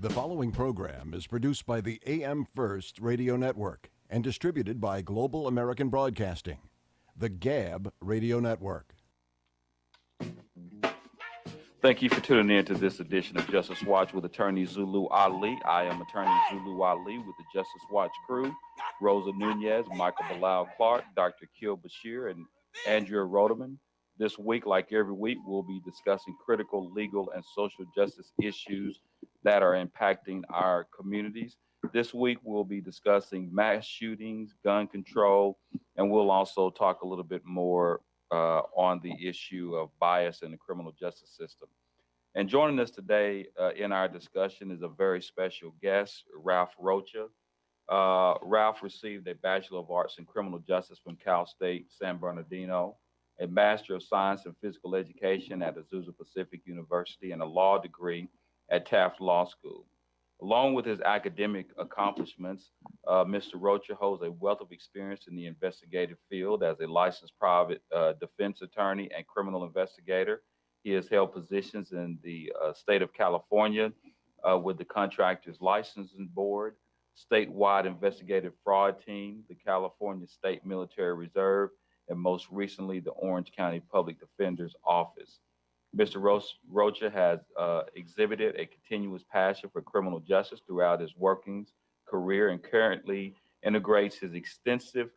The following program is produced by the AM First Radio Network and distributed by Global American Broadcasting, the GAB Radio Network. Thank you for tuning in to this edition of Justice Watch with Attorney Zulu Ali. I am Attorney Zulu Ali with the Justice Watch crew, Rosa Nunez, Michael Bilal Clark, Dr. Kil Bashir, and Andrea Rodeman. This week, like every week, we'll be discussing critical legal and social justice issues that are impacting our communities. This week, we'll be discussing mass shootings, gun control, and we'll also talk a little bit more on the issue of bias in the criminal justice system. And joining us today in our discussion is a very special guest, Ralph Rocha. Ralph received a Bachelor of Arts in Criminal Justice from Cal State San Bernardino, a Master of Science in Physical Education at Azusa Pacific University, and a law degree at Taft Law School. Along with his academic accomplishments, Mr. Rocha holds a wealth of experience in the investigative field as a licensed private defense attorney and criminal investigator. He has held positions in the state of California with the Contractors Licensing Board, statewide investigative fraud team, the California State Military Reserve, and most recently, the Orange County Public Defender's Office. Mr. Rocha has exhibited a continuous passion for criminal justice throughout his workings career and currently integrates his extensive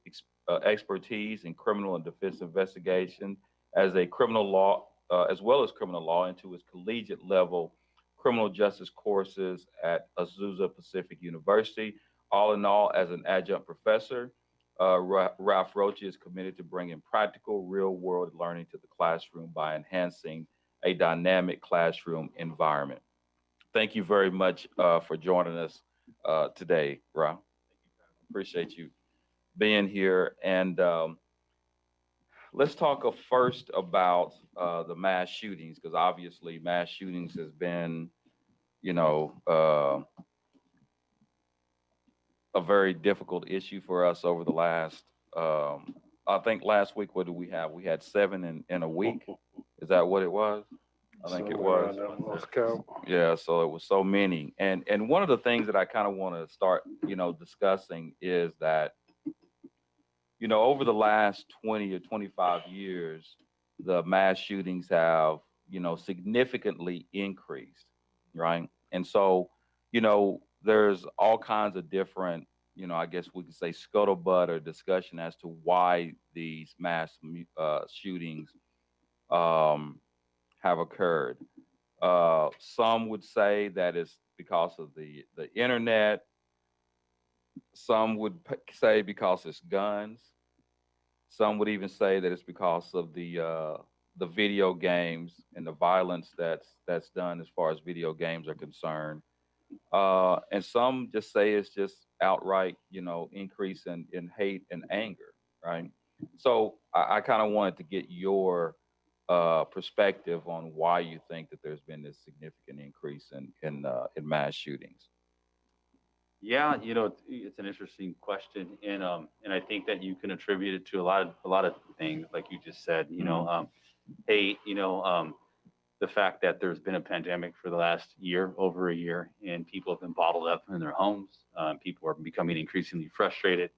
expertise in criminal and defense investigation as a criminal law, as well as criminal law, into his collegiate level criminal justice courses at Azusa Pacific University. All in all, as an adjunct professor, Ralph Rocha is committed to bringing practical, real-world learning to the classroom by enhancing a dynamic classroom environment. Thank you very much for joining us today, Ralph. Appreciate you being here. And let's talk first about the mass shootings, because obviously mass shootings has been, a very difficult issue for us over the last, I think last week, what did we have? We had 7 in a week. Is that what it was? I think it was. Yeah, so it was so many. And one of the things that I kind of want to start, discussing is that, over the last 20 or 25 years, the mass shootings have, significantly increased, right? And so, there's all kinds of different, I guess we could say scuttlebutt or discussion as to why these mass shootings have occurred. Some would say that it's because of the internet. Some would say because it's guns. Some would even say that it's because of the video games and the violence that's done as far as video games are concerned. And some just say it's just outright, increase in hate and anger, right? So I kind of wanted to get your perspective on why you think that there's been this significant increase in mass shootings. Yeah, it's an interesting question, and I think that you can attribute it to a lot of things, like you just said. The fact that there's been a pandemic for the last year, over a year, and people have been bottled up in their homes. People are becoming increasingly frustrated.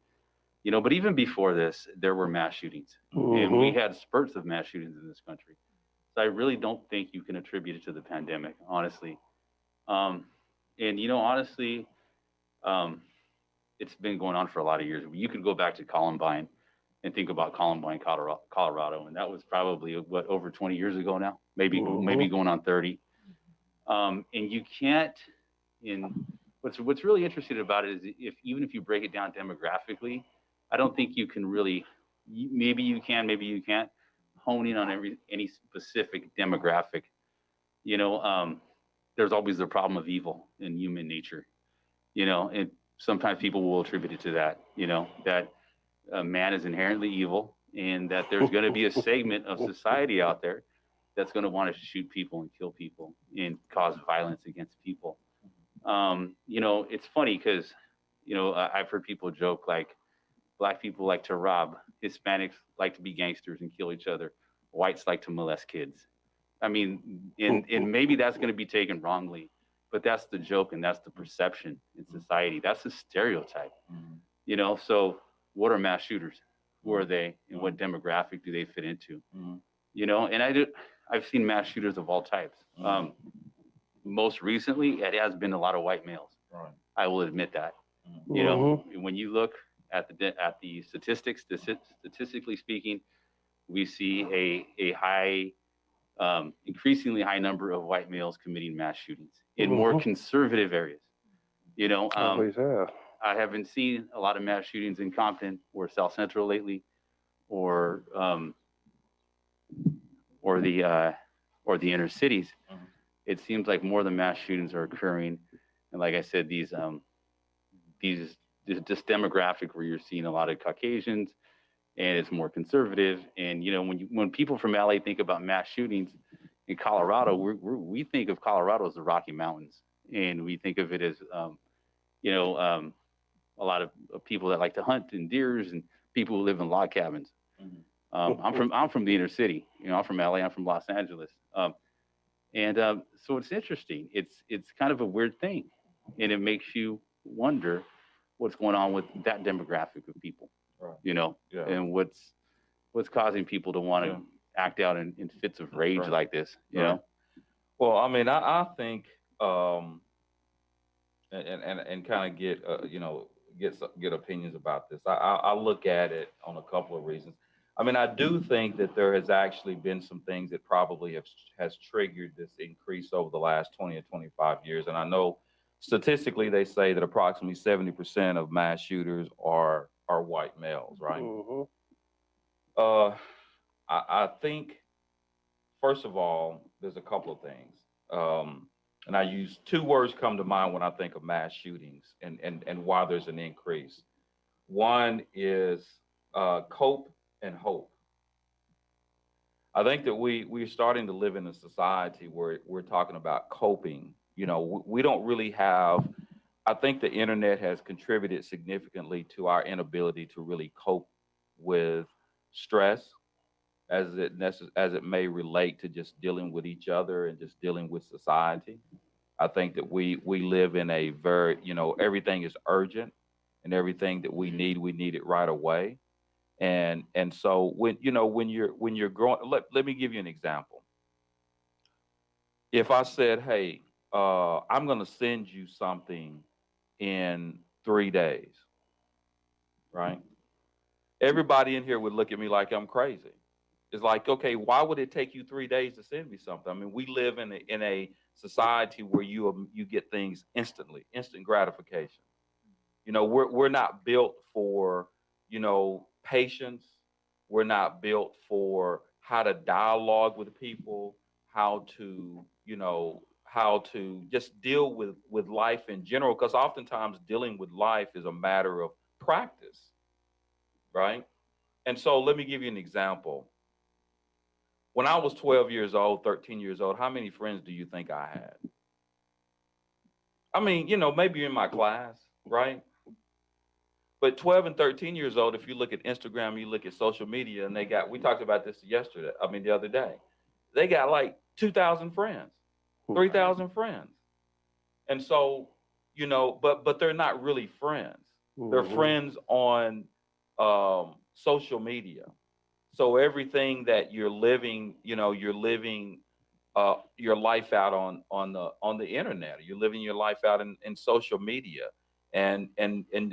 But even before this, there were mass shootings, and we had spurts of mass shootings in this country. So I really don't think you can attribute it to the pandemic, honestly. Honestly, it's been going on for a lot of years. You could go back to Columbine and think about Columbine, Colorado, and that was probably over 20 years ago now, maybe going on 30. And you can't. What's really interesting about it is even if you break it down demographically, I don't think you can really. Maybe you can, maybe you can't hone in on any specific demographic. There's always the problem of evil in human nature. And sometimes people will attribute it to that. That man is inherently evil, and that there's going to be a segment of society out there that's going to want to shoot people and kill people and cause violence against people. It's funny because, I've heard people joke like Black people like to rob, Hispanics like to be gangsters and kill each other, whites like to molest kids. I mean, and maybe that's going to be taken wrongly, But that's the joke, and that's the perception in society. That's a stereotype, you know. So, what are mass shooters? Who are they, and what demographic do they fit into? You know, and I've seen mass shooters of all types. Most recently, it has been a lot of white males. Right. I will admit that. You know, when you look at the statistics, statistically speaking, we see a high, increasingly high number of white males committing mass shootings in more conservative areas. You know, Always have. I haven't seen a lot of mass shootings in Compton or South Central lately, or the inner cities. It seems like more of the mass shootings are occurring, and like I said, this demographic where you're seeing a lot of Caucasians, and it's more conservative. And you know, when people from LA think about mass shootings in Colorado, we think of Colorado as the Rocky Mountains, and we think of it as a lot of people that like to hunt and deers and people who live in log cabins. I'm from the inner city. You know, I'm from LA. I'm from Los Angeles. So it's interesting. It's kind of a weird thing, and it makes you wonder what's going on with that demographic of people. Right. You know, and what's causing people to want to act out in fits of rage like this. You know. Well, I mean, I think, and kind of get opinions about this. I look at it on a couple of reasons. I mean, I do think that there has actually been some things that probably has triggered this increase over the last 20 or 25 years. And I know statistically they say that approximately 70% of mass shooters are white males, right? I think, first of all, there's a couple of things. And I use two words come to mind when I think of mass shootings and why there's an increase. One is cope and hope. I think that we're starting to live in a society where we're talking about coping. You know, we don't really have, I think the internet has contributed significantly to our inability to really cope with stress as it may relate to just dealing with each other and just dealing with society. I think that we live in a very, everything is urgent, and everything that we need it right away. And so when you're growing, let me give you an example. If I said, hey, I'm going to send you something in 3 days, right? Everybody in here would look at me like I'm crazy. It's like, okay, why would it take you 3 days to send me something? I mean, we live in a society where you get things instantly, instant gratification. You know, we're not built for, patience. We're not built for how to dialogue with people, how to just deal with life in general, because oftentimes dealing with life is a matter of practice, right? And so let me give you an example. When I was 12 years old, 13 years old, how many friends do you think I had? I mean, maybe in my class, right? But 12 and 13 years old, if you look at Instagram, you look at social media, and we talked about this the other day, they got like 2,000 friends, 3,000 friends. And so, but they're not really friends. They're friends on social media. So everything that you're living, you're living your life out on the internet. You're living your life out in social media. And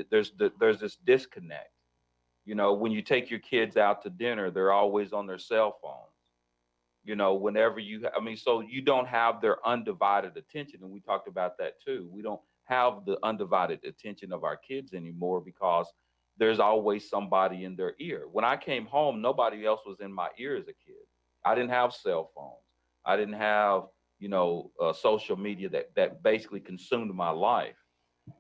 there's this disconnect. When you take your kids out to dinner, they're always on their cell phones. So you don't have their undivided attention. And we talked about that too. We don't have the undivided attention of our kids anymore because there's always somebody in their ear. When I came home, nobody else was in my ear as a kid. I didn't have cell phones. I didn't have, social media that basically consumed my life.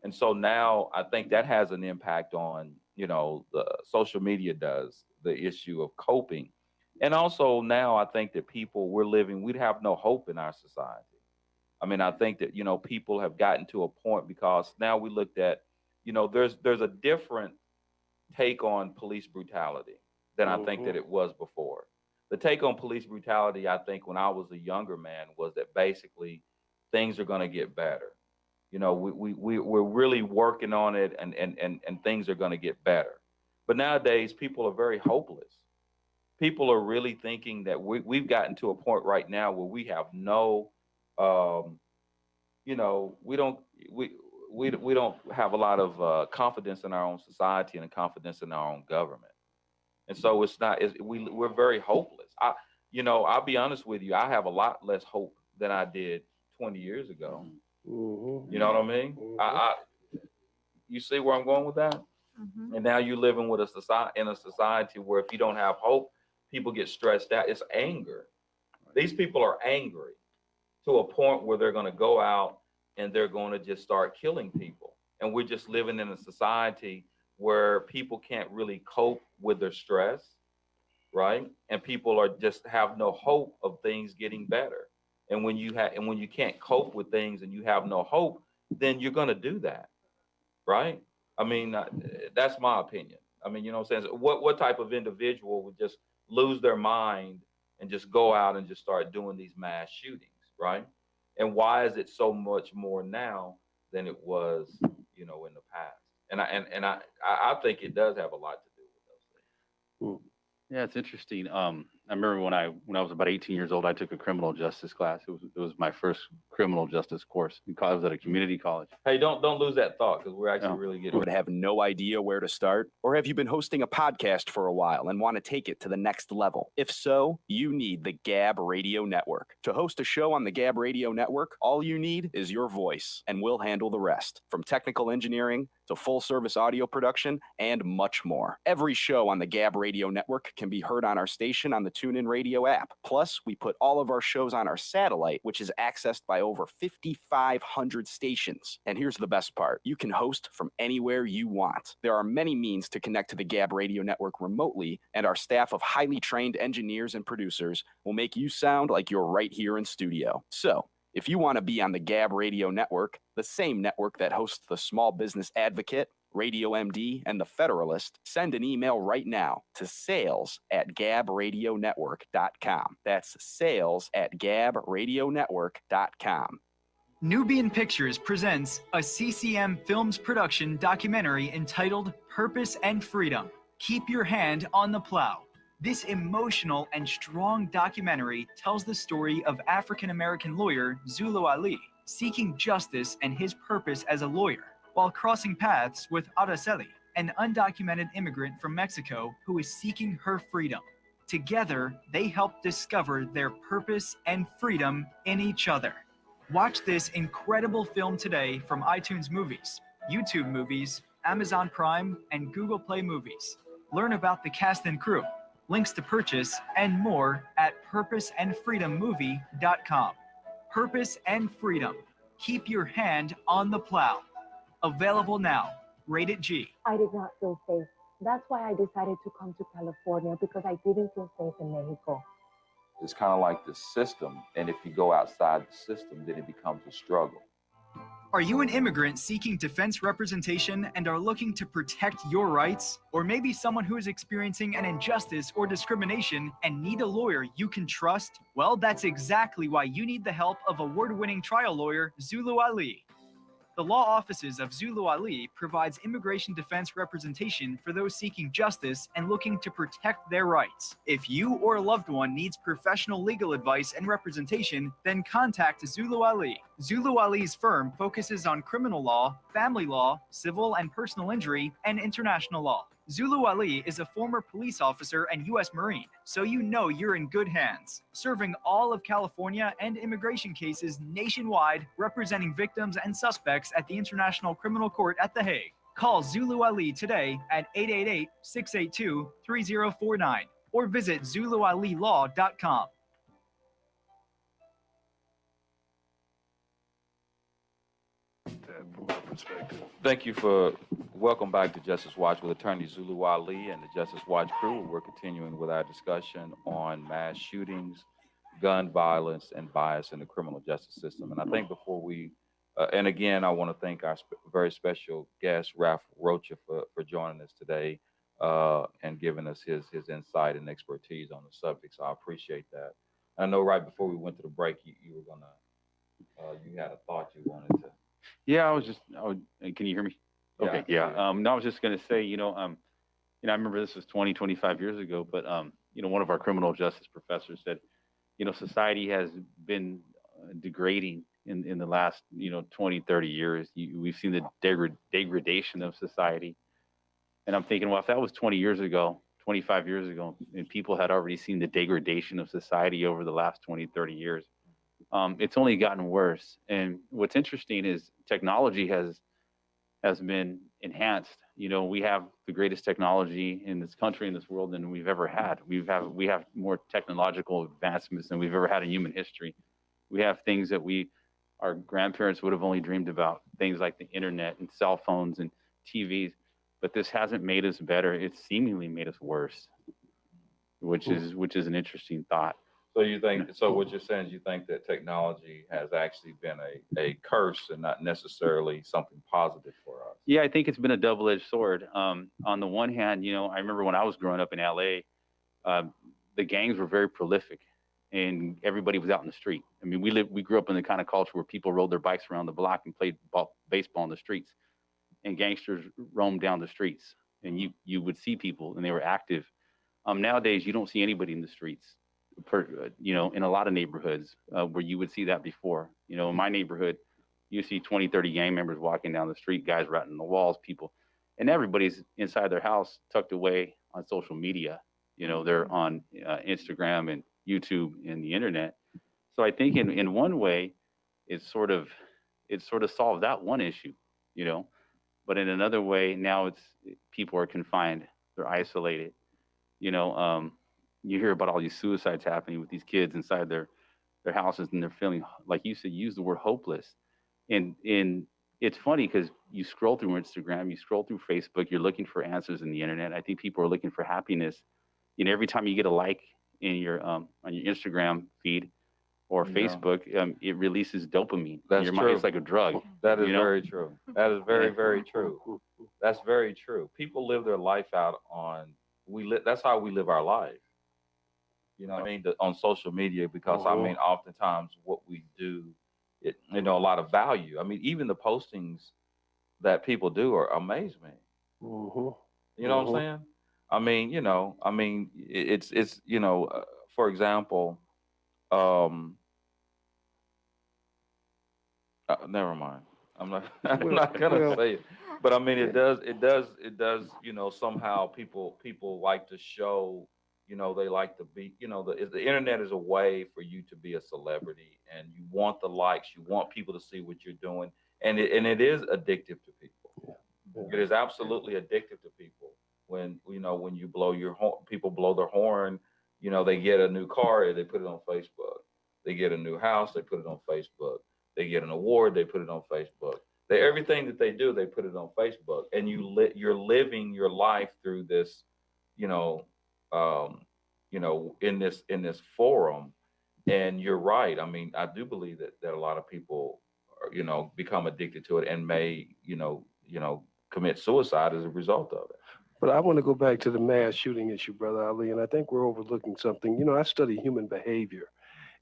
And so now I think that has an impact on, the social media does, the issue of coping. And also now I think that we'd have no hope in our society. I mean, I think that, people have gotten to a point because now we looked at, there's a different take on police brutality than I think that it was before. The take on police brutality, I think when I was a younger man, was that basically things are going to get better. You know, we're really working on it, and things are going to get better. But nowadays, people are very hopeless. People are really thinking that we've gotten to a point right now where we have no, you know, we don't have a lot of confidence in our own society and confidence in our own government. And so it's not, we're very hopeless. I'll be honest with you, I have a lot less hope than I did 20 years ago. Mm-hmm. You know what I mean? You see where I'm going with that? Mm-hmm. And now you're living with in a society where if you don't have hope, people get stressed out. It's anger. These people are angry to a point where they're going to go out and they're going to just start killing people. And we're just living in a society where people can't really cope with their stress, right? And people are just have no hope of things getting better. And when you can't cope with things and you have no hope, then you're going to do that, right? I mean, that's my opinion. I mean, you know what I'm saying? What type of individual would just lose their mind and just go out and just start doing these mass shootings, right? And why is it so much more now than it was, you know, in the past? And I think it does have a lot to do with those things. Yeah, it's interesting. I remember when I was about 18 years old, I took a criminal justice class. It was my first criminal justice course. I was at a community college. Hey, don't lose that thought, because we're actually really getting. Would have no idea where to start? Or have you been hosting a podcast for a while and want to take it to the next level? If so, you need the Gab Radio Network. To host a show on the Gab Radio Network, all you need is your voice, and we'll handle the rest. From technical engineering to full-service audio production and much more. Every show on the Gab Radio Network can be heard on our station on the TuneIn Radio app. Plus, we put all of our shows on our satellite, which is accessed by over 5,500 stations. And here's the best part. You can host from anywhere you want. There are many means to connect to the Gab Radio Network remotely, and our staff of highly trained engineers and producers will make you sound like you're right here in studio. So, if you want to be on the Gab Radio Network, the same network that hosts the Small Business Advocate, Radio MD, and the Federalist, send an email right now to sales@gabradionetwork.com. That's sales@gabradionetwork.com. Nubian Pictures presents a CCM Films production documentary entitled Purpose and Freedom. Keep your hand on the plow. This emotional and strong documentary tells the story of African-American lawyer Zulu Ali seeking justice and his purpose as a lawyer while crossing paths with Araceli, an undocumented immigrant from Mexico who is seeking her freedom. Together, they help discover their purpose and freedom in each other. Watch this incredible film today from iTunes Movies, YouTube Movies, Amazon Prime, and Google Play Movies. Learn about the cast and crew, links to purchase, and more at purposeandfreedommovie.com. Purpose and Freedom. Keep your hand on the plow. Available now. Rated G. I did not feel safe. That's why I decided to come to California, because I didn't feel safe in Mexico. It's kind of like the system, and if you go outside the system, then it becomes a struggle. Are you an immigrant seeking defense representation and are looking to protect your rights? Or maybe someone who is experiencing an injustice or discrimination and need a lawyer you can trust? Well, that's exactly why you need the help of award-winning trial lawyer Zulu Ali. The law offices of Zulu Ali provides immigration defense representation for those seeking justice and looking to protect their rights. If you or a loved one needs professional legal advice and representation, then contact Zulu Ali. Zulu Ali's firm focuses on criminal law, family law, civil and personal injury, and international law. Zulu Ali is a former police officer and U.S. Marine, so you know you're in good hands. Serving all of California and immigration cases nationwide, representing victims and suspects at the International Criminal Court at The Hague. Call Zulu Ali today at 888-682-3049 or visit ZuluAliLaw.com. From my perspective. Thank you for welcome back to Justice Watch with attorney Zulu Ali and the Justice Watch crew. We're continuing with our discussion on mass shootings, gun violence, and bias in the criminal justice system. And I think before we, and again, I want to thank our very special guest, Ralph Rocha, for joining us today and giving us his insight and expertise on the subject. So I appreciate that. I know right before we went to the break, you were going to you had a thought you wanted to. Yeah, can you hear me? Yeah, Okay, yeah. No, I was just going to say, I remember this was 20, 25 years ago, but, one of our criminal justice professors said, society has been degrading in the last, 20, 30 years. We've seen the degradation of society. And I'm thinking, well, if that was 20 years ago, 25 years ago, and people had already seen the degradation of society over the last 20, 30 years, it's only gotten worse. And what's interesting is technology has been enhanced. We have the greatest technology in this country, in this world, than we've ever had. We have more technological advancements than we've ever had in human history. We have things that our grandparents would have only dreamed about, things like the internet and cell phones and TVs. But this hasn't made us better. It's seemingly made us worse, which is an interesting thought. So what you're saying is you think that technology has actually been a curse and not necessarily something positive for us? Yeah, I think it's been a double-edged sword. On the one hand, I remember when I was growing up in LA, the gangs were very prolific and everybody was out in the street. I mean, we grew up in the kind of culture where people rode their bikes around the block and played baseball in the streets, and gangsters roamed down the streets, and you would see people and they were active. Nowadays, you don't see anybody in the streets, in a lot of neighborhoods where you would see that before. In my neighborhood, you see 20, 30 gang members walking down the street, guys ratting the walls, people, and everybody's inside their house tucked away on social media. They're on Instagram and YouTube and the internet. So I think in one way, it sort of solved that one issue, but in another way, now people are confined, they're isolated. You hear about all these suicides happening with these kids inside their houses, and they're feeling, like you said, use the word hopeless. And it's funny because you scroll through Instagram, you scroll through Facebook, you're looking for answers in the internet. I think people are looking for happiness. Every time you get a like in your on your Instagram feed or Facebook, it releases dopamine. That's your true. Mind, it's like a drug. That is very true. That is very, very true. That's very true. People live their life out on that's how we live our life. On social media, because oftentimes what we do, a lot of value. I mean, even the postings that people do amaze me. You know what I'm saying? It's for example, never mind. I'm not gonna say it, but I mean, it does. Somehow people like to show. They like to be. The internet is a way for you to be a celebrity, and you want the likes. You want people to see what you're doing, and it is addictive to people. It is absolutely addictive to people. When you blow your horn, people blow their horn. They get a new car, they put it on Facebook. They get a new house, they put it on Facebook. They get an award, they put it on Facebook. Everything that they do, they put it on Facebook, and you're living your life through this, in this forum. And you're right. I mean, I do believe that a lot of people, become addicted to it and may, commit suicide as a result of it. But I want to go back to the mass shooting issue, Brother Ali, and I think we're overlooking something. I study human behavior,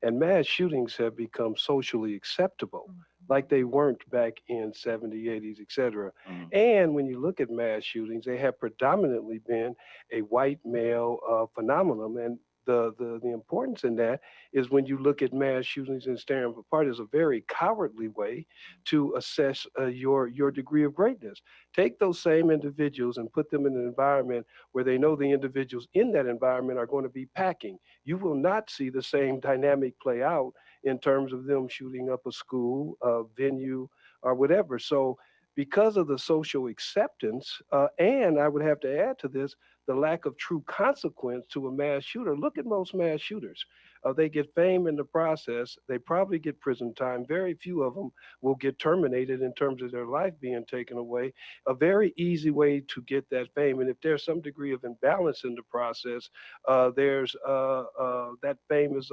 and mass shootings have become socially acceptable, like they weren't back in 70s, 80s, et cetera. And when you look at mass shootings, they have predominantly been a white male phenomenon. And the importance in that is when you look at mass shootings and tearing them apart is a very cowardly way to assess your degree of greatness. Take those same individuals and put them in an environment where they know the individuals in that environment are going to be packing. You will not see the same dynamic play out in terms of them shooting up a school, a venue, or whatever. So because of the social acceptance, and I would have to add to this, the lack of true consequence to a mass shooter. Look at most mass shooters. They get fame in the process. They probably get prison time. Very few of them will get terminated in terms of their life being taken away. A very easy way to get that fame. And if there's some degree of imbalance in the process, that fame is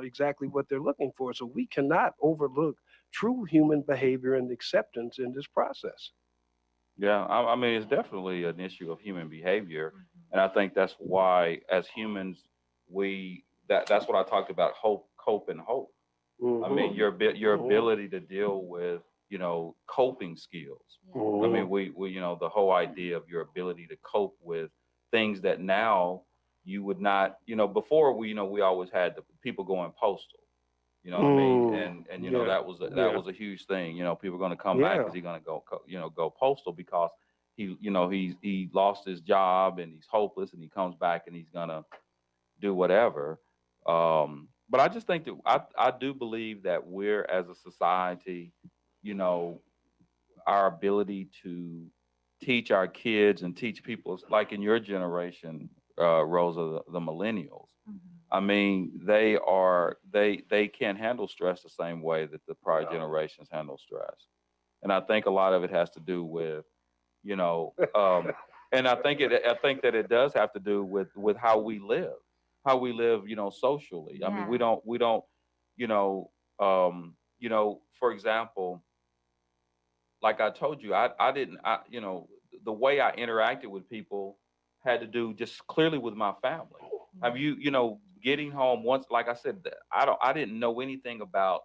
exactly what they're looking for. So we cannot overlook true human behavior and acceptance in this process. Yeah, I mean, it's definitely an issue of human behavior. And I think that's why, as humans, that's what I talked about, hope and hope. I mean, your ability to deal with, you know, coping skills. I mean, we you know, the whole idea of your ability to cope with things that now you would not, you know, before we, you know, we always had the people going postal. You know what I mean? And you know, that was a huge thing. You know, people are going to come back because he's going to go postal because he lost his job and he's hopeless, and he comes back and he's going to do whatever. But I just think that I do believe that we're, as a society, you know, our ability to teach our kids and teach people, like in your generation, Rosa, the millennials. I mean, they can't handle stress the same way that the prior generations handle stress, and I think a lot of it has to do with, you know, and I think that it does have to do with how we live, you know, socially. I mean, we don't, you know, for example, like I told you, you know, the way I interacted with people had to do just clearly with my family. Have you know, getting home once, like I said, I didn't know anything about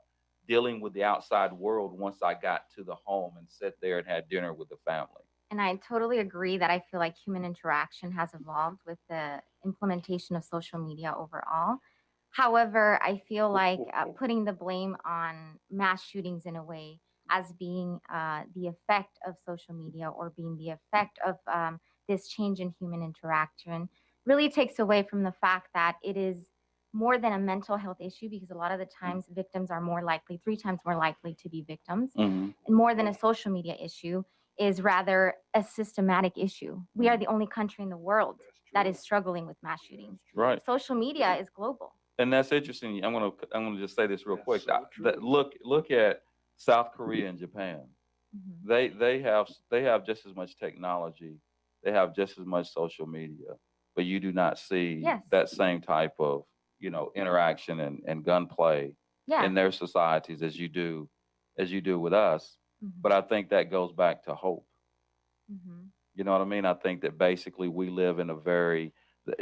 dealing with the outside world once I got to the home and sat there and had dinner with the family. And I totally agree that I feel like human interaction has evolved with the implementation of social media overall. However, I feel like putting the blame on mass shootings in a way as being the effect of social media or being the effect of this change in human interaction really takes away from the fact that it is more than a mental health issue, because a lot of the times victims are more likely, 3 times more likely to be victims, and more than a social media issue is rather a systematic issue. We are the only country in the world that is struggling with mass shootings. Right. Social media is global. And that's interesting. I'm gonna just say this real quick. Look at South Korea and Japan. They have just as much technology. They have just as much social media, but you do not see that same type of, you know, interaction and gunplay in their societies as you do with us. But I think that goes back to hope. You know what I mean? I think that basically we live in a very,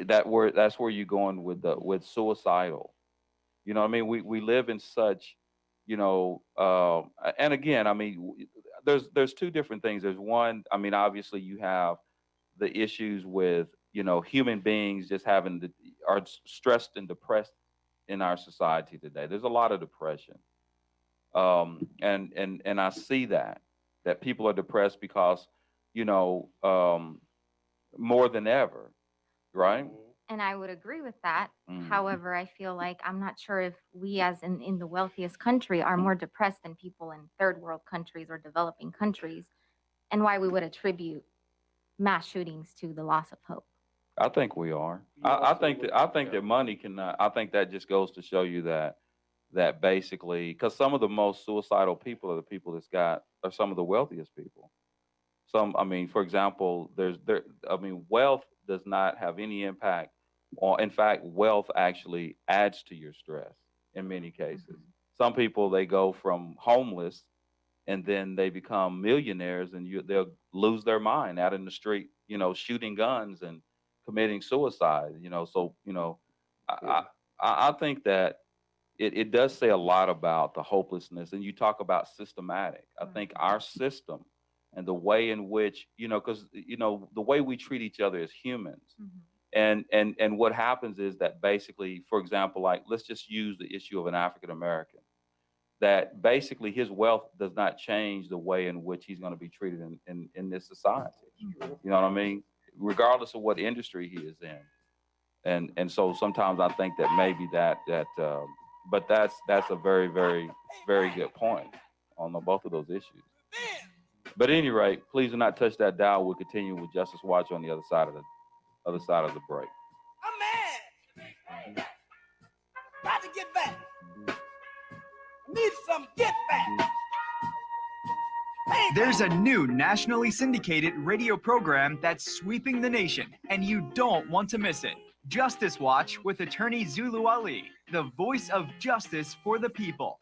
that's where you're going with suicidal. You know what I mean? We live in such, you know, and again, I mean, there's 2 different things. There's one, I mean, obviously you have the issues with, you know, human beings just are stressed and depressed in our society today. There's a lot of depression. And I see that people are depressed because, you know, more than ever, right? And I would agree with that. However, I feel like I'm not sure if we, as in the wealthiest country, are more depressed than people in third world countries or developing countries, and why we would attribute mass shootings to the loss of hope. I think we are. I think that money cannot. I think that just goes to show you that basically, because some of the most suicidal people are the people are some of the wealthiest people. I mean, for example, wealth does not have any impact on. In fact, wealth actually adds to your stress in many cases. Some people, they go from homeless and then they become millionaires, and they'll lose their mind out in the street, you know, shooting guns and committing suicide. You know, so you know, I think that it does say a lot about the hopelessness. And you talk about systematic. I think our system and the way in which, you know, because, you know, the way we treat each other as humans. And what happens is that basically, for example, like, let's just use the issue of an African American, that basically his wealth does not change the way in which he's going to be treated in this society. You know what I mean? Regardless of what industry he is in. And so sometimes I think that maybe but that's a very, very, very good point on both of those issues. But at any rate, please do not touch that dial. We'll continue with Justice Watch on the other side of the break. I'm mad. Got to get back. Need some get back. There's a new nationally syndicated radio program that's sweeping the nation, and you don't want to miss it. Justice Watch with attorney Zulu Ali, the voice of justice for the people.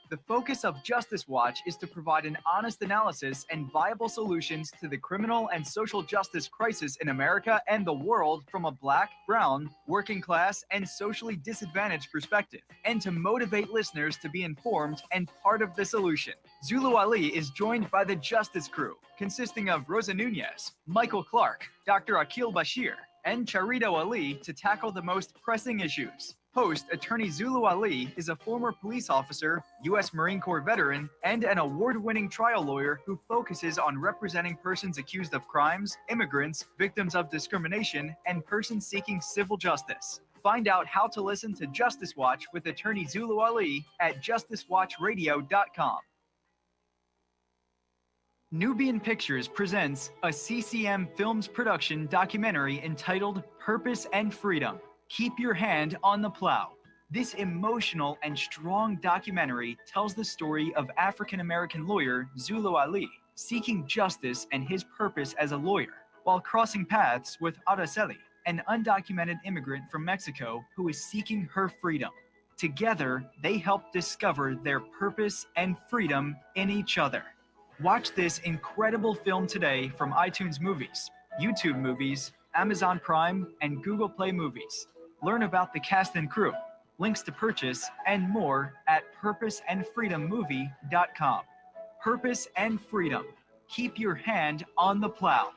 The focus of Justice Watch is to provide an honest analysis and viable solutions to the criminal and social justice crisis in America and the world from a Black, brown, working class, and socially disadvantaged perspective, and to motivate listeners to be informed and part of the solution. Zulu Ali is joined by the Justice Crew, consisting of Rosa Nunez, Michael Clark, Dr. Akil Bashir, and Charito Ali to tackle the most pressing issues. Host Attorney Zulu Ali is a former police officer, U.S. Marine Corps veteran, and an award-winning trial lawyer who focuses on representing persons accused of crimes, immigrants, victims of discrimination, and persons seeking civil justice. Find out how to listen to Justice Watch with Attorney Zulu Ali at justicewatchradio.com. Nubian Pictures presents a CCM Films production documentary entitled Purpose and Freedom. Keep Your Hand on the Plow. This emotional and strong documentary tells the story of African-American lawyer Zulu Ali seeking justice and his purpose as a lawyer while crossing paths with Araceli, an undocumented immigrant from Mexico who is seeking her freedom. Together, they help discover their purpose and freedom in each other. Watch this incredible film today from iTunes Movies, YouTube Movies, Amazon Prime, and Google Play Movies. Learn about the cast and crew, links to purchase, and more at purposeandfreedommovie.com. Purpose and Freedom. Keep your hand on the plow.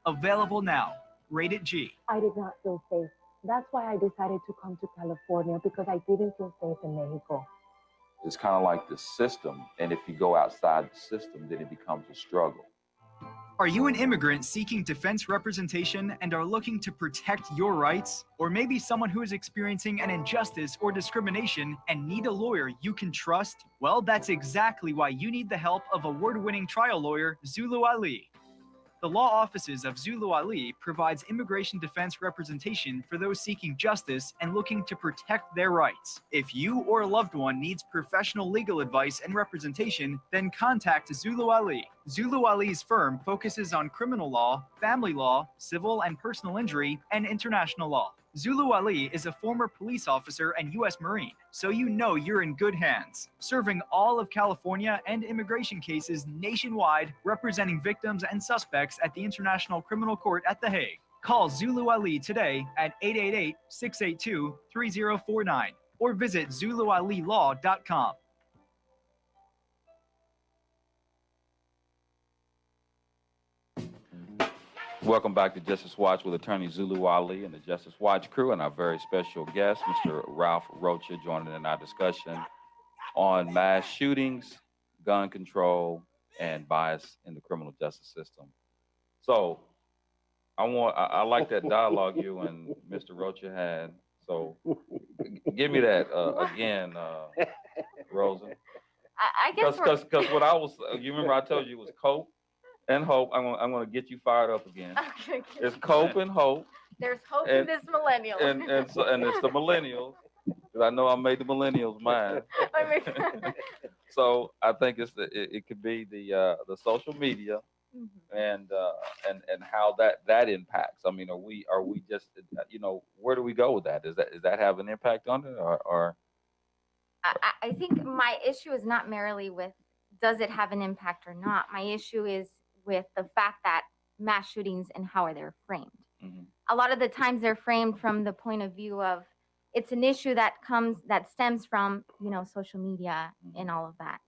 Available now. Rated G. I did not feel safe. That's why I decided to come to California, because I didn't feel safe in Mexico. It's kind of like the system, and if you go outside the system, then it becomes a struggle. Are you an immigrant seeking defense representation and are looking to protect your rights? Or maybe someone who is experiencing an injustice or discrimination and need a lawyer you can trust? Well, that's exactly why you need the help of award-winning trial lawyer Zulu Ali. The law offices of Zulu Ali provides immigration defense representation for those seeking justice and looking to protect their rights. If you or a loved one needs professional legal advice and representation, then contact Zulu Ali. Zulu Ali's firm focuses on criminal law, family law, civil and personal injury, and international law. Zulu Ali is a former police officer and U.S. Marine, so you know you're in good hands, serving all of California and immigration cases nationwide, representing victims and suspects at the International Criminal Court at The Hague. Call Zulu Ali today at 888-682-3049 or visit ZuluAliLaw.com. Welcome back to Justice Watch with Attorney Zulu Ali and the Justice Watch crew and our very special guest, Mr. Ralph Rocha, joining in our discussion on mass shootings, gun control, and bias in the criminal justice system. So I like that dialogue you and Mr. Rocha had. So give me that again, Rosa. I guess because what I was, you remember I told you it was cope and hope. I'm going to get you fired up again. Okay. It's cope and hope. There's hope in this millennial. And it's the millennials. 'Cause I know I made the millennials mine. So I think it could be the social media and how that impacts. I mean, are we just where do we go with that? Does that have an impact on it or? I think my issue is not merely with does it have an impact or not. My issue is with the fact that mass shootings and how are they framed. A lot of the times they're framed from the point of view of it's an issue that stems from social media and all of that.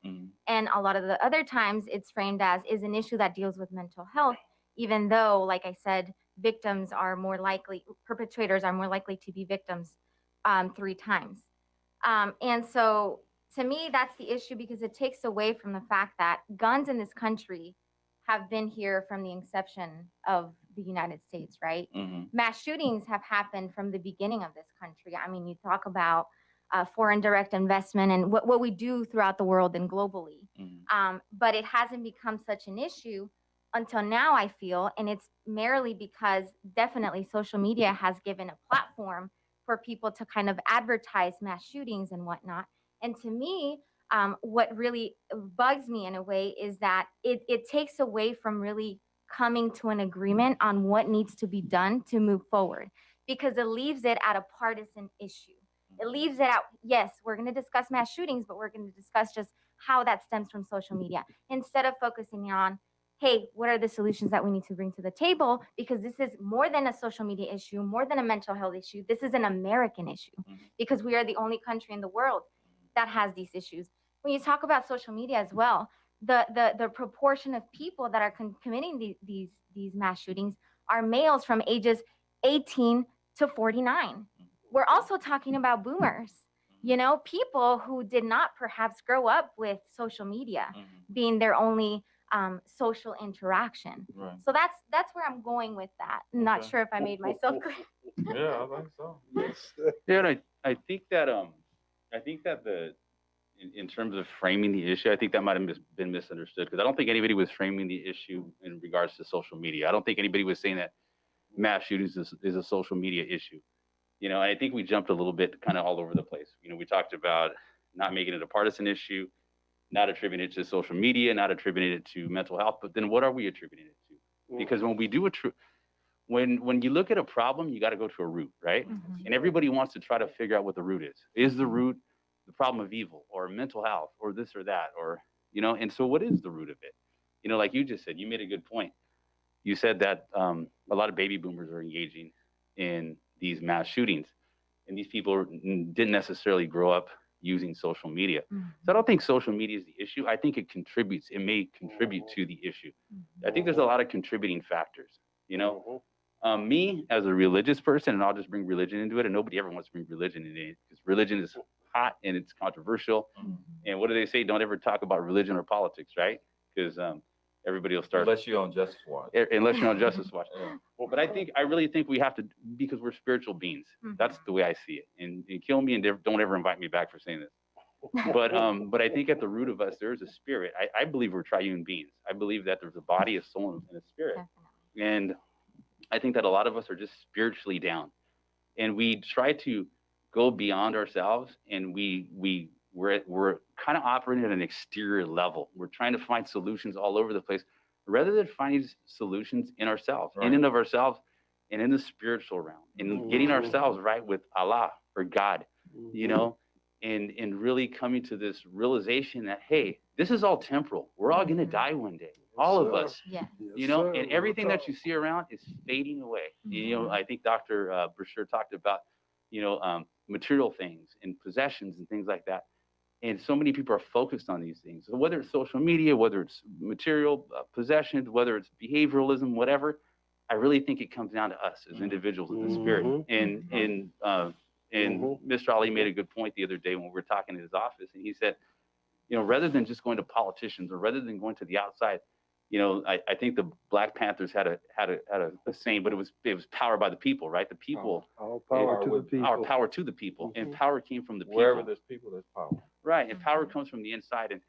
And a lot of the other times it's framed as is an issue that deals with mental health, even though, like I said, perpetrators are more likely to be victims 3 times. And so to me, that's the issue, because it takes away from the fact that guns in this country have been here from the inception of the United States, right? Mass shootings have happened from the beginning of this country. I mean, you talk about foreign direct investment and what we do throughout the world and globally. But it hasn't become such an issue until now, I feel, and it's merely because definitely social media has given a platform for people to kind of advertise mass shootings and whatnot. And to me, what really bugs me in a way is that it takes away from really coming to an agreement on what needs to be done to move forward, because it leaves it at a partisan issue. It leaves it out. Yes, we're going to discuss mass shootings, but we're going to discuss just how that stems from social media instead of focusing on, hey, what are the solutions that we need to bring to the table? Because this is more than a social media issue, more than a mental health issue. This is an American issue because we are the only country in the world that has these issues. When you talk about social media as well, the proportion of people that are committing these mass shootings are males from ages 18 to 49. We're also talking about boomers, you know, people who did not perhaps grow up with social media being their only social interaction. Right. So that's where I'm going with that. I'm not sure if I made myself clear. Yeah, I think so. Yes. Yeah, and I think that in terms of framing the issue, I think that might have been misunderstood because I don't think anybody was framing the issue in regards to social media. I don't think anybody was saying that mass shootings is a social media issue. You know, I think we jumped a little bit kind of all over the place. You know, we talked about not making it a partisan issue, not attributing it to social media, not attributing it to mental health, but then what are we attributing it to? Because when we do when you look at a problem, you got to go to a root, right? And everybody wants to try to figure out what the root is. Is the root the problem of evil or mental health or this or that, or, you know, and so what is the root of it? You know, like you just said, you made a good point. You said that a lot of baby boomers are engaging in these mass shootings, and these people didn't necessarily grow up using social media. So I don't think social media is the issue. I think it may contribute to the issue. I think there's a lot of contributing factors, you know. Me as a religious person, and I'll just bring religion into it, and nobody ever wants to bring religion into it because religion is hot and it's controversial. And what do they say? Don't ever talk about religion or politics, right? Because everybody will start. Unless you're on Justice Watch. Unless you're on Justice Watch. Well, but I really think we have to, because we're spiritual beings. That's the way I see it. And kill me and don't ever invite me back for saying this. But I think at the root of us, there's a spirit. I believe we're triune beings. I believe that there's a body, a soul, and a spirit. And I think that a lot of us are just spiritually down. And we try to go beyond ourselves, and we're kind of operating at an exterior level. We're trying to find solutions all over the place rather than finding solutions in ourselves, in and of ourselves, and in the spiritual realm, and getting ourselves right with Allah or God, you know, and really coming to this realization that, hey, this is all temporal. We're all going to die one day, all of us, you know, and everything that you see around is fading away. You know, I think Dr. Brashear talked about, you know, material things and possessions and things like that. And so many people are focused on these things. So whether it's social media, whether it's material possessions, whether it's behavioralism, whatever, I really think it comes down to us as individuals of the spirit. And Mr. Ali made a good point the other day when we were talking in his office, and he said, you know, rather than just going to politicians or rather than going to the outside, you know, I think the Black Panthers had a saying, but it was power by the people, right? The people, All power to the people. Our power to the people, and power came from the people. Wherever there's people, there's power. Right, and power comes from the inside, and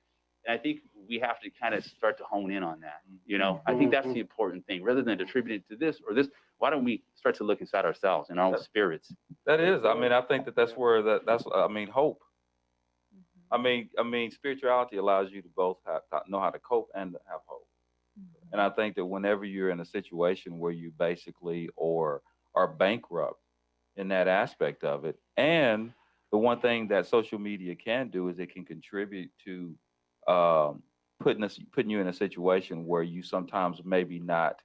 I think we have to kind of start to hone in on that. You know, I think that's the important thing. Rather than attributing it to this or this, why don't we start to look inside ourselves and our own spirits? That is, I mean, I think that's where that's I mean, hope. I mean, spirituality allows you to both know how to cope and have hope. And I think that whenever you're in a situation where you basically are bankrupt in that aspect of it, and the one thing that social media can do is it can contribute to putting you in a situation where you sometimes maybe not,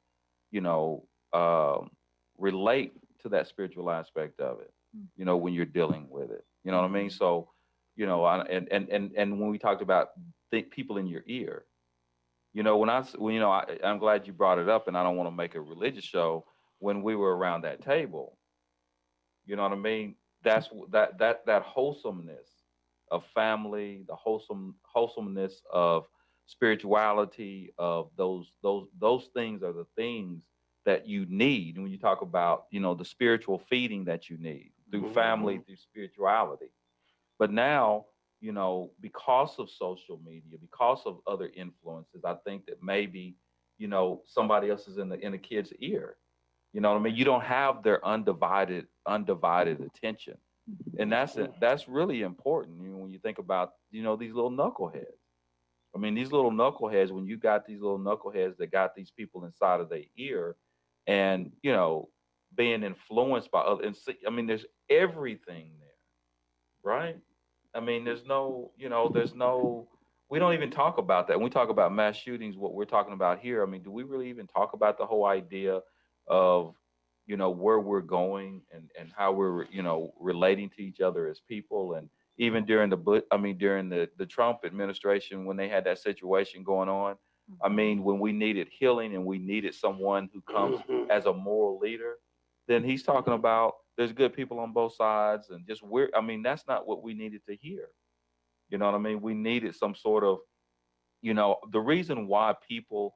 you know, relate to that spiritual aspect of it, you know, when you're dealing with it. You know what I mean? So, you know, and when we talked about people in your ear, you know, I'm glad you brought it up, and I don't want to make a religious show. When we were around that table, you know what I mean? That's that wholesomeness of family, the wholesomeness of spirituality, of those things are the things that you need. And when you talk about, you know, the spiritual feeding that you need through family, through spirituality. But now, you know, because of social media, because of other influences, I think that maybe, you know, somebody else is in the kid's ear. You know what I mean? You don't have their undivided attention. And that's really important, you know, when you think about, you know, these little knuckleheads. I mean, these little knuckleheads, when you got these little knuckleheads that got these people inside of their ear and, you know, being influenced by other, I mean, there's everything there, right? I mean, there's no we don't even talk about that. When we talk about mass shootings, what we're talking about here, I mean, do we really even talk about the whole idea of, where we're going and how we're, relating to each other as people? And even during during the Trump administration, when they had that situation going on, I mean, when we needed healing and we needed someone who comes as a moral leader, then he's talking about there's good people on both sides and just that's not what we needed to hear. You know what I mean? We needed some sort of, the reason why people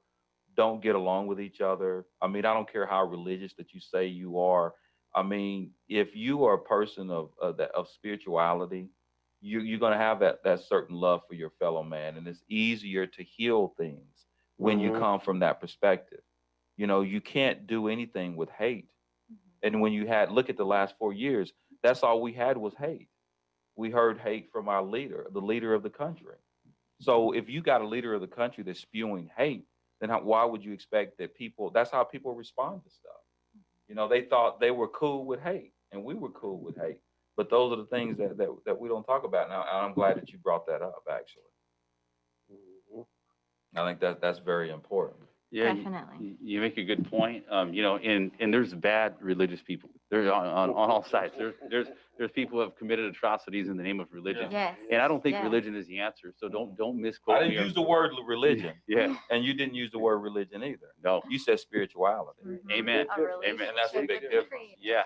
don't get along with each other. I mean, I don't care how religious that you say you are. I mean, if you are a person of spirituality, you're going to have that certain love for your fellow man, and it's easier to heal things when you come from that perspective. You can't do anything with hate. And when look at the last 4 years, that's all we had was hate. We heard hate from our leader, the leader of the country. So if you got a leader of the country that's spewing hate, then why would you expect that that's how people respond to stuff. They thought they were cool with hate and we were cool with hate. But those are the things that we don't talk about now. And I'm glad that you brought that up, actually. I think that's very important. Yeah, Definitely. you make a good point. And there's bad religious people. There's on all sides. There's people who have committed atrocities in the name of religion. Yes. And I don't think Yes. religion is the answer. So don't misquote I me. didn't use the word religion. Yeah. And you didn't use the word religion either. No. You said spirituality. Amen. Amen. And that's a big difference. Yeah.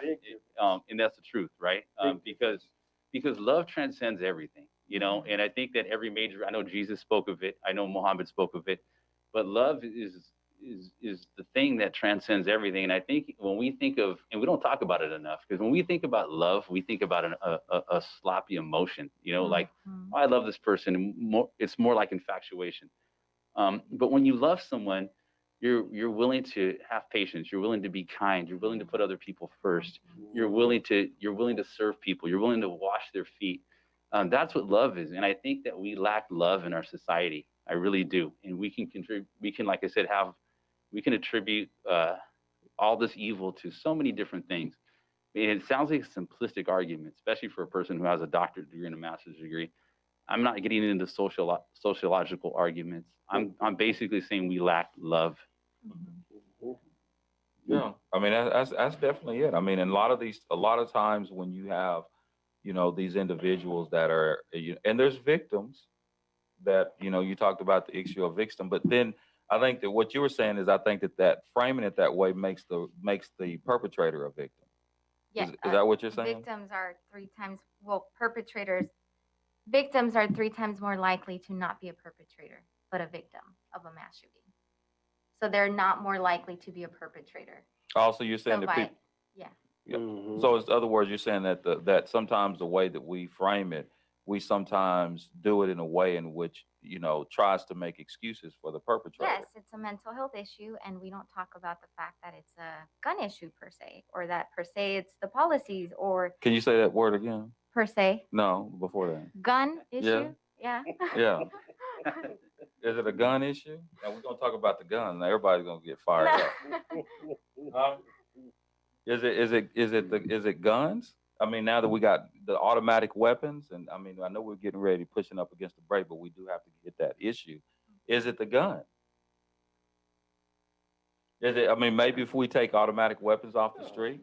And that's the truth, right? Because love transcends everything, and I think that I know Jesus spoke of it. I know Muhammad spoke of it, but love is the thing that transcends everything. And I think when we think of, and we don't talk about it enough, because when we think about love, we think about a sloppy emotion, like, oh, I love this person. And it's more like infatuation. But when you love someone, you're willing to have patience. You're willing to be kind. You're willing to put other people first. You're willing to serve people. You're willing to wash their feet. That's what love is. And I think that we lack love in our society. I really do. And we can contribute. We can, like I said, we can attribute all this evil to so many different things. I mean, it sounds like a simplistic argument, especially for a person who has a doctorate degree and a master's degree. I'm not getting into sociological arguments. I'm basically saying we lack love. Yeah, I mean that's definitely it. I mean, and a lot of times when you have, these individuals that are, and there's victims that you talked about the issue of victim, but then I think that what you were saying is I think that framing it that way makes the perpetrator a victim. Yeah. Is that what you're saying? Victims are 3 times more likely to not be a perpetrator, but a victim of a mass shooting. So they're not more likely to be a perpetrator. Also, you're saying So that people. Yeah. Yeah. So, in other words, you're saying that sometimes the way that we frame it, we sometimes do it in a way in which tries to make excuses for the perpetrator. Yes, it's a mental health issue, and we don't talk about the fact that it's a gun issue per se, or that per se it's the policies, or Can you say that word again? per se No, before that. gun issue. Yeah. Yeah. Is it a gun issue? Now we're gonna talk about the gun. Now everybody's gonna get fired up. Huh? Is it guns? I mean, now that we got the automatic weapons, and I mean, I know we're getting ready, pushing up against the break, but we do have to get that issue. Is it the gun? Is it? I mean, maybe if we take automatic weapons off the street,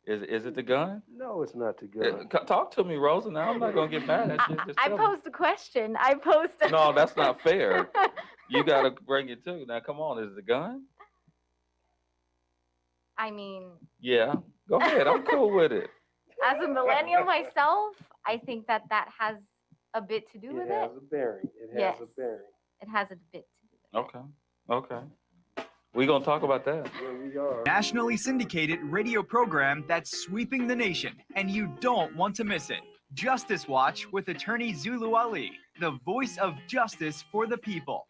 is it the gun? No, it's not the gun. Talk to me, Rosa. Now I'm not gonna get mad at you. Just I tell me. posed the question. No, that's not fair. You gotta bring it too. Now, come on. Is it the gun? I mean, Yeah. Go ahead. I'm cool with it. as a millennial myself, I think that has a bit to do with It has it. a bearing. It has Yes. a bearing. It has a bit to do with it. Okay. We're gonna talk about that. Yeah, we are. Nationally syndicated radio program that's sweeping the nation, and you don't want to miss it. Justice Watch with attorney Zulu Ali, the voice of justice for the people.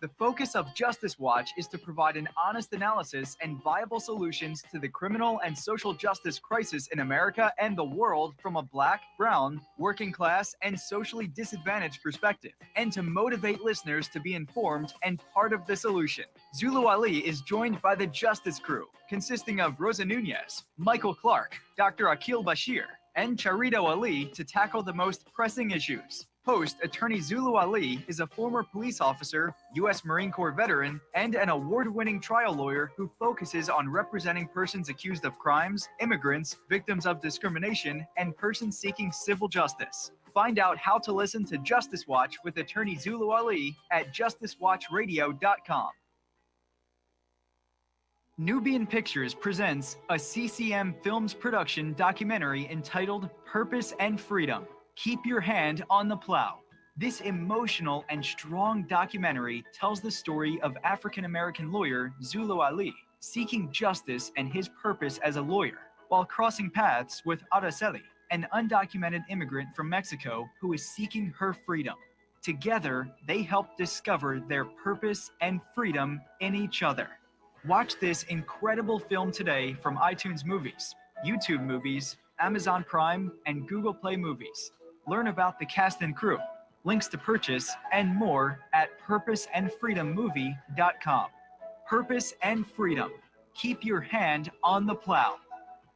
The focus of Justice Watch is to provide an honest analysis and viable solutions to the criminal and social justice crisis in America and the world from a Black, brown, working class, and socially disadvantaged perspective, and to motivate listeners to be informed and part of the solution. Zulu Ali is joined by the Justice Crew, consisting of Rosa Nunez, Michael Clark, Dr. Akil Bashir, and Charito Ali to tackle the most pressing issues. Host Attorney Zulu Ali is a former police officer, U.S. Marine Corps veteran, and an award-winning trial lawyer who focuses on representing persons accused of crimes, immigrants, victims of discrimination, and persons seeking civil justice. Find out how to listen to Justice Watch with Attorney Zulu Ali at justicewatchradio.com. Nubian Pictures presents a CCM Films production documentary entitled Purpose and Freedom. Keep Your Hand on the Plow. This emotional and strong documentary tells the story of African-American lawyer Zulu Ali seeking justice and his purpose as a lawyer while crossing paths with Araceli, an undocumented immigrant from Mexico who is seeking her freedom. Together, they help discover their purpose and freedom in each other. Watch this incredible film today from iTunes Movies, YouTube Movies, Amazon Prime, and Google Play Movies. Learn about the cast and crew, links to purchase, and more at purposeandfreedommovie.com. Purpose and Freedom. Keep your hand on the plow.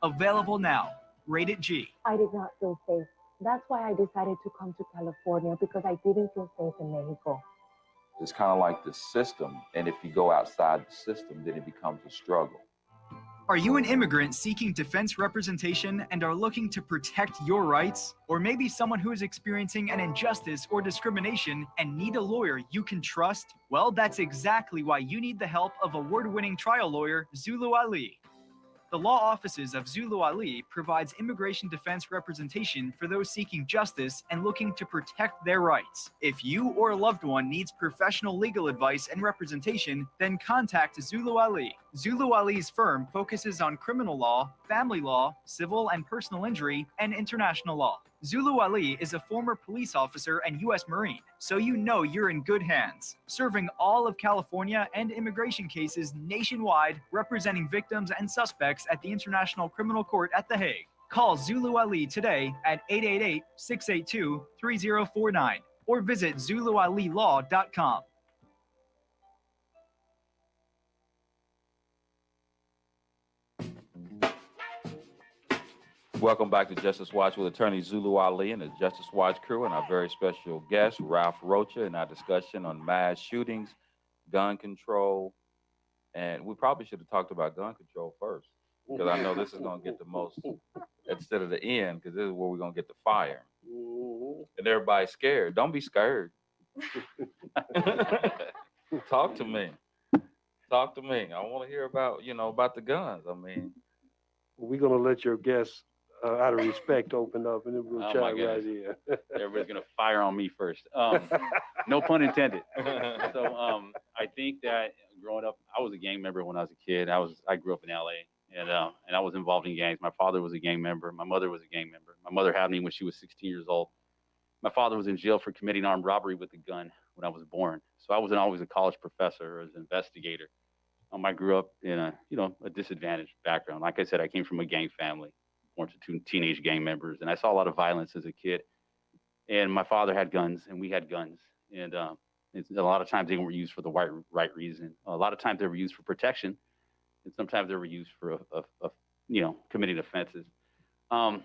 Available now. Rated G. I did not feel safe. That's why I decided to come to California, because I didn't feel safe in Mexico. It's kind of like the system, and if you go outside the system, then it becomes a struggle. Are you an immigrant seeking defense representation and are looking to protect your rights? Or maybe someone who is experiencing an injustice or discrimination and need a lawyer you can trust? Well, that's exactly why you need the help of award-winning trial lawyer Zulu Ali. The law offices of Zulu Ali provides immigration defense representation for those seeking justice and looking to protect their rights. If you or a loved one needs professional legal advice and representation, then contact Zulu Ali. Zulu Ali's firm focuses on criminal law, family law, civil and personal injury, and international law. Zulu Ali is a former police officer and U.S. Marine, so you know you're in good hands, serving all of California and immigration cases nationwide, representing victims and suspects at the International Criminal Court at The Hague. Call Zulu Ali today at 888-682-3049 or visit ZuluAliLaw.com. Welcome back to Justice Watch with Attorney Zulu Ali and the Justice Watch crew and our very special guest, Ralph Rocha, in our discussion on mass shootings, gun control. And we probably should have talked about gun control first, because I know this is going to get the most instead of the end, because this is where we're going to get the fire. And everybody's scared. Don't be scared. Talk to me. Talk to me. I want to hear about, about the guns. I mean, we're going to let your guests, out of respect, open up, and then we'll Oh, chat my right goodness. here. Everybody's gonna fire on me first. No pun intended. So I think that growing up, I was a gang member when I was a kid. I grew up in LA, and I was involved in gangs. My father was a gang member. My mother was a gang member. My mother had me when she was 16 years old. My father was in jail for committing armed robbery with a gun when I was born. So I wasn't always a college professor or an investigator. I grew up in a disadvantaged background. Like I said, I came from a gang family, born to two teenage gang members, and I saw a lot of violence as a kid. And my father had guns, and we had guns, and a lot of times they weren't used for the right reason. A lot of times they were used for protection, and sometimes they were used for committing offenses. I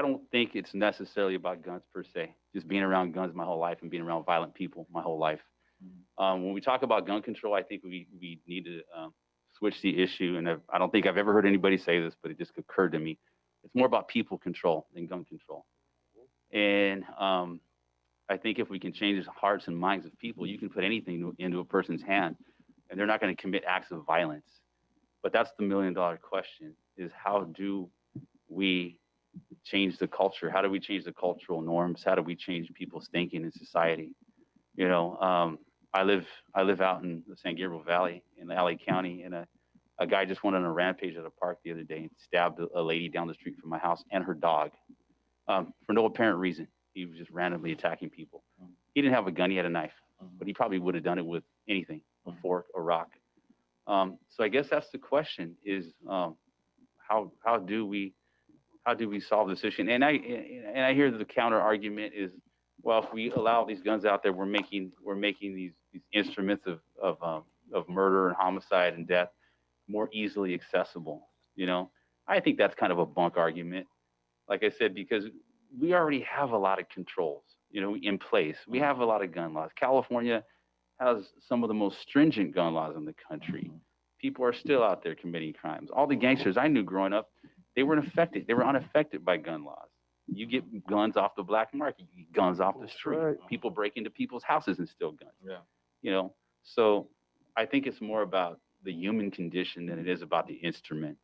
don't think it's necessarily about guns per se. Just being around guns my whole life and being around violent people my whole life. When we talk about gun control, I think we need to switch the issue. And I don't think I've ever heard anybody say this, but it just occurred to me. It's more about people control than gun control. And I think if we can change the hearts and minds of people, you can put anything into a person's hand, and they're not going to commit acts of violence. But that's the million-dollar question, is how do we change the culture? How do we change the cultural norms? How do we change people's thinking in society? I live out in the San Gabriel Valley in LA County, and a guy just went on a rampage at a park the other day and stabbed a lady down the street from my house and her dog for no apparent reason. He was just randomly attacking people. He didn't have a gun; he had a knife, but he probably would have done it with anything, a fork, a rock. So I guess that's the question: is how do we solve this issue? And I hear the counter argument is, well, if we allow these guns out there, we're making these instruments of murder and homicide and death more easily accessible. I think that's kind of a bunk argument. Like I said, because we already have a lot of controls. in place. We have a lot of gun laws. California has some of the most stringent gun laws in the country. People are still out there committing crimes. All the gangsters I knew growing up, they weren't affected. They were unaffected by gun laws. You get guns off the black market, you get guns off the street. Right. People break into people's houses and steal guns. Yeah. So I think it's more about the human condition than it is about the instrument.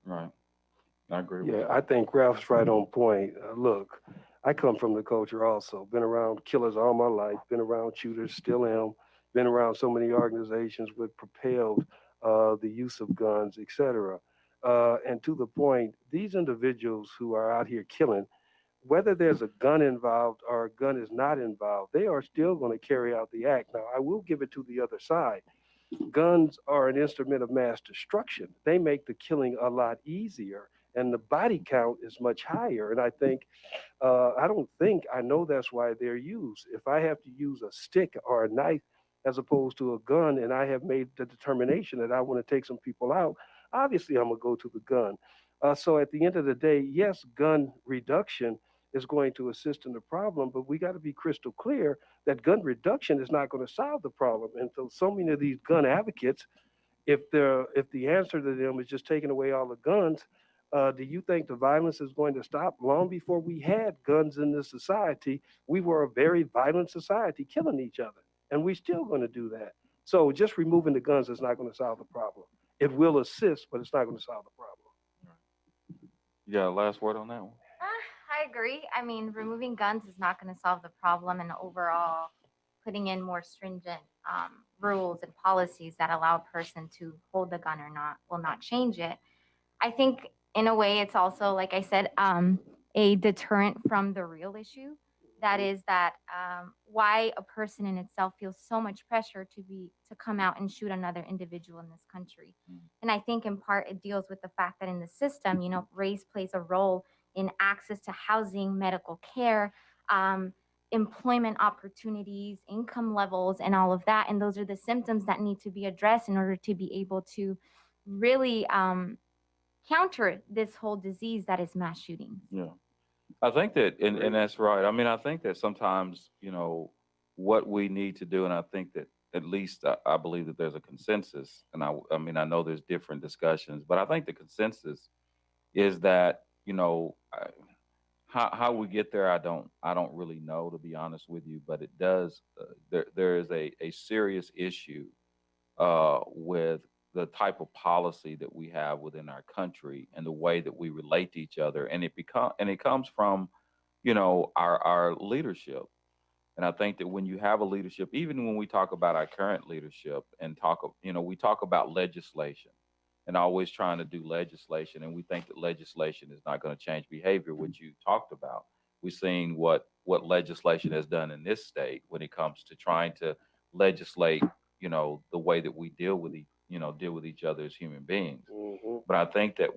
Right. I agree with Yeah, you. I think Ralph's right on point. Look, I come from the culture also. Been around killers all my life. Been around shooters, still am. Been around so many organizations with propelled the use of guns, etc. And to the point, these individuals who are out here killing, whether there's a gun involved or a gun is not involved, they are still going to carry out the act. Now, I will give it to the other side. Guns are an instrument of mass destruction. They make the killing a lot easier, and the body count is much higher. And I know that's why they're used. If I have to use a stick or a knife as opposed to a gun, and I have made the determination that I want to take some people out, obviously I'm going to go to the gun. So at the end of the day, yes, gun reduction is going to assist in the problem, but we got to be crystal clear that gun reduction is not going to solve the problem. And so many of these gun advocates, if the answer to them is just taking away all the guns, do you think the violence is going to stop? Long before we had guns in this society, we were a very violent society, killing each other, and we're still going to do that. So just removing the guns is not going to solve the problem. It will assist, but it's not going to solve the problem. You got a last word on that one? I agree. I mean, removing guns is not going to solve the problem, and overall, putting in more stringent rules and policies that allow a person to hold the gun or not will not change it. I think, in a way, it's also, like I said, a deterrent from the real issue. That is that why a person in itself feels so much pressure to come out and shoot another individual in this country. And I think in part it deals with the fact that in the system, race plays a role in access to housing, medical care, employment opportunities, income levels, and all of that. And those are the symptoms that need to be addressed in order to be able to really counter this whole disease that is mass shootings. Yeah. I think that, and that's right. I mean, I think that sometimes, what we need to do, and I think that at least I believe that there's a consensus, and I mean, I know there's different discussions, but I think the consensus is that, how we get there, I don't really know, to be honest with you, but it does, there is a serious issue with the type of policy that we have within our country and the way that we relate to each other, and it comes from our leadership. And I think that when you have a leadership, even when we talk about our current leadership and we talk about legislation and always trying to do legislation, and we think that legislation is not going to change behavior, which you talked about. We've seen what legislation has done in this state when it comes to trying to legislate, the way that we deal with each other as human beings. Mm-hmm. But I think that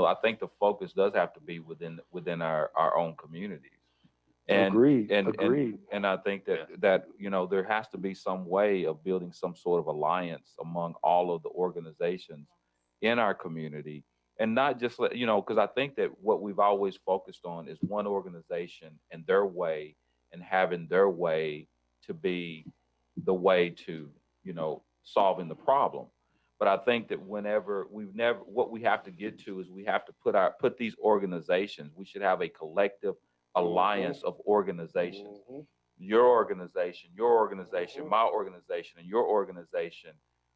I think the focus does have to be within our own communities. And Agreed. and I think that there has to be some way of building some sort of alliance among all of the organizations in our community, and not just because I think that what we've always focused on is one organization and their way, and having their way to be the way to solving the problem. But I think that what we have to get to is we have to put these organizations. We should have a collective alliance of organizations. Mm-hmm. Your organization, my organization, and your organization.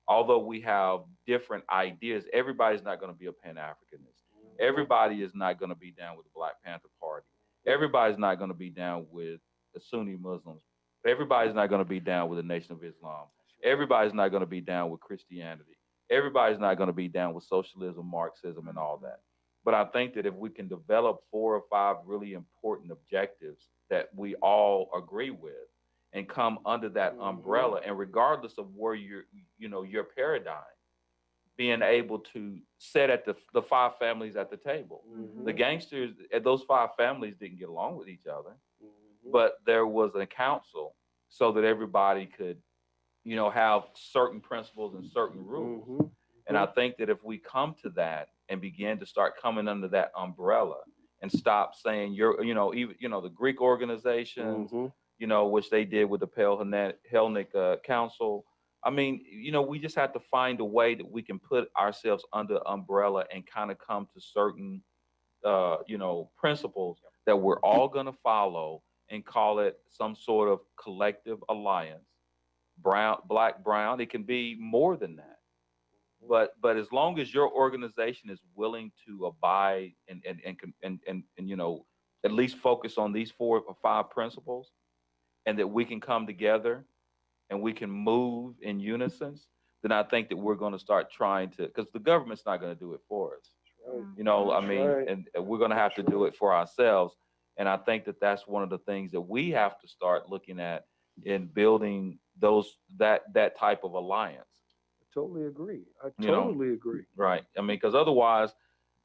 Although we have different ideas, everybody's not going to be a Pan-Africanist. Everybody is not going to be down with the Black Panther Party. Everybody's not going to be down with the Sunni Muslims. Everybody's not going to be down with the Nation of Islam. Everybody's not going to be down with Christianity. Everybody's not going to be down with socialism, Marxism, and all that. But I think that if we can develop 4 or 5 really important objectives that we all agree with and come under that umbrella, and regardless of where your paradigm, being able to sit at the 5 families at the table. Mm-hmm. The gangsters, those 5 families didn't get along with each other, Mm-hmm. but there was a council so that everybody could, have certain principles and certain rules. Mm-hmm. And I think that if we come to that and begin to start coming under that umbrella and stop saying the Greek organizations, which they did with the Pale Hellenic Council. I mean, we just have to find a way that we can put ourselves under umbrella and kind of come to certain, principles that we're all going to follow and call it some sort of collective alliance. Black, brown, it can be more than that. But as long as your organization is willing to abide and at least focus on these 4 or 5 principles, and that we can come together and we can move in unison, then I think that we're going to start trying to, because the government's not going to do it for us. Right. And we're going to have to do it for ourselves. And I think that that's one of the things that we have to start looking at in building that type of alliance. Totally agree. I totally agree. Right. I mean, because otherwise,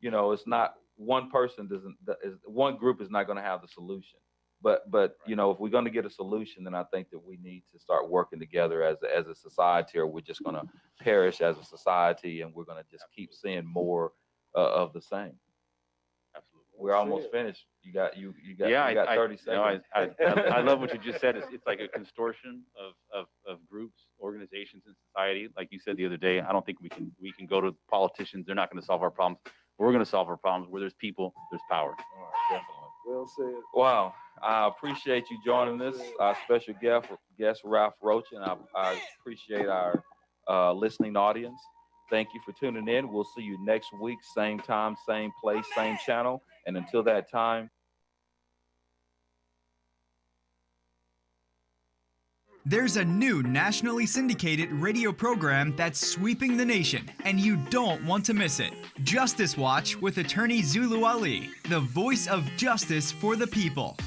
it's not one group is not going to have the solution. But if we're going to get a solution, then I think that we need to start working together as a society, or we're just going to perish as a society, and we're going to just keep seeing more of the same. Absolutely. We're almost finished. You got 30 seconds. I love what you just said. It's like a consortium of groups, organizations in society. Like you said the other day, I don't think we can go to politicians. They're not going to solve our problems. We're going to solve our problems. Where there's people, there's power. All right, definitely. Well said. Wow. I appreciate you joining us, our special guest Ralph Roach, and I appreciate our listening audience. Thank you for tuning in. We'll see you next week, same time, same place, same channel. And until that time. There's a new nationally syndicated radio program that's sweeping the nation, and you don't want to miss it. Justice Watch with attorney Zulu Ali, the voice of justice for the people.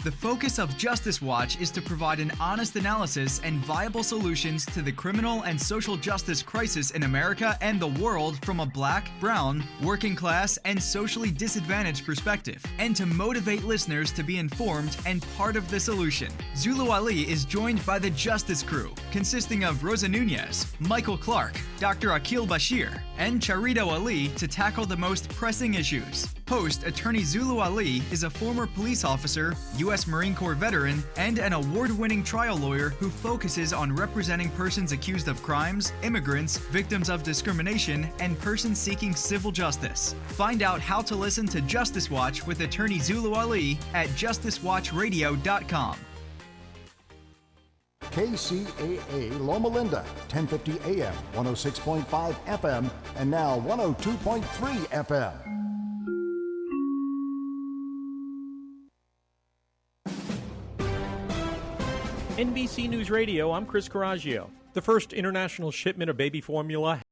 The focus of Justice Watch is to provide an honest analysis and viable solutions to the criminal and social justice crisis in America and the world from a black, brown, working class, and socially disadvantaged perspective, and to motivate listeners to be informed and part of the solution. Zulu Ali is joined by the Justice Crew, consisting of Rosa Nunez, Michael Clark, Dr. Akil Bashir, and Charito Ali to tackle the most pressing issues. Host attorney Zulu Ali is a former police officer, U.S. Marine Corps veteran, and an award-winning trial lawyer who focuses on representing persons accused of crimes, immigrants, victims of discrimination, and persons seeking civil justice. Find out how to listen to Justice Watch with attorney Zulu Ali at justicewatchradio.com. KCAA Loma Linda, 1050 AM, 106.5 FM, and now 102.3 FM. NBC News Radio, I'm Chris Coraggio. The first international shipment of baby formula